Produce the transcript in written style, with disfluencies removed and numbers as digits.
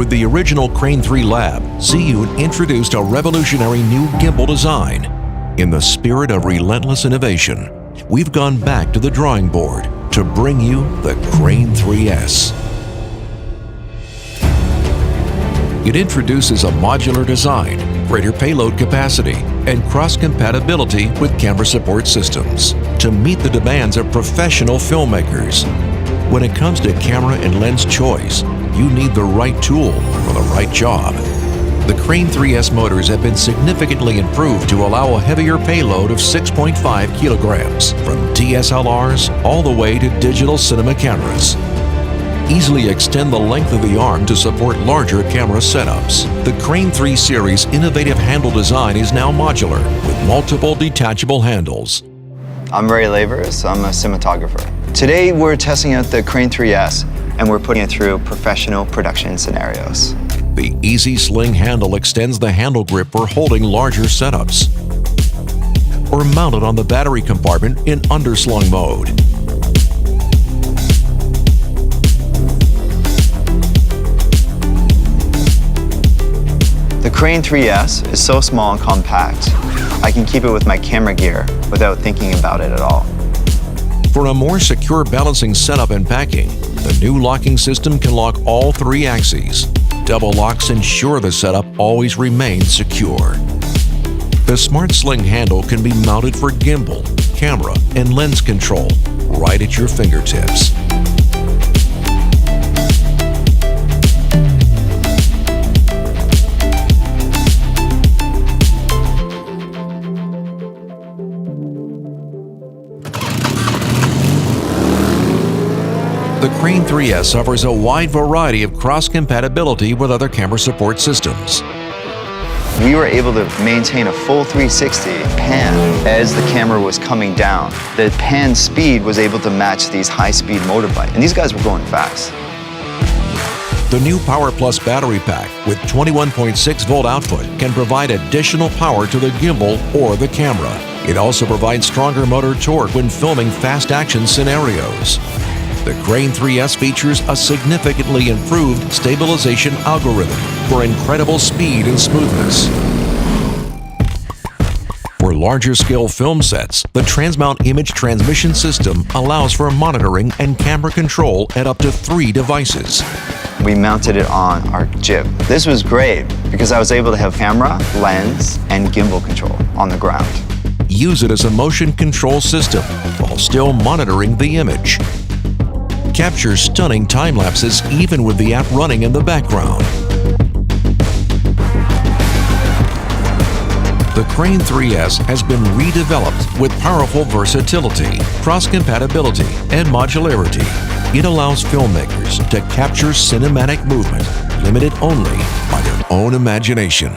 With the original Crane 3 lab, ZHIYUN introduced a revolutionary new gimbal design. In the spirit of relentless innovation, we've gone back to the drawing board to bring you the Crane 3S. It introduces a modular design, greater payload capacity, and cross-compatibility with camera support systems to meet the demands of professional filmmakers. When it comes to camera and lens choice, you need the right tool for the right job. The Crane 3S motors have been significantly improved to allow a heavier payload of 6.5 kilograms, from DSLRs all the way to digital cinema cameras. Easily extend the length of the arm to support larger camera setups. The Crane 3 series innovative handle design is now modular with multiple detachable handles. I'm Ray Lavers, I'm a cinematographer. Today we're testing out the Crane 3S and we're putting it through professional production scenarios. The easy sling handle extends the handle grip for holding larger setups, or mounted on the battery compartment in underslung mode. The Crane 3S is so small and compact, I can keep it with my camera gear without thinking about it at all. For a more secure balancing setup and packing, the new locking system can lock all 3 axes. Double locks ensure the setup always remains secure. The Smart Sling handle can be mounted for gimbal, camera, and lens control right at your fingertips. The Crane 3S offers a wide variety of cross-compatibility with other camera support systems. We were able to maintain a full 360 pan as the camera was coming down. The pan speed was able to match these high-speed motorbikes, and these guys were going fast. The new Power Plus battery pack with 21.6 volt output can provide additional power to the gimbal or the camera. It also provides stronger motor torque when filming fast action scenarios. The Crane 3S features a significantly improved stabilization algorithm for incredible speed and smoothness. For larger scale film sets, the Transmount Image Transmission System allows for monitoring and camera control at up to 3 devices. We mounted it on our jib. This was great because I was able to have camera, lens, and gimbal control on the ground. Use it as a motion control system while still monitoring the image. Capture stunning time lapses even with the app running in the background. The Crane 3S has been redeveloped with powerful versatility, cross-compatibility, and modularity. It allows filmmakers to capture cinematic movement limited only by their own imagination.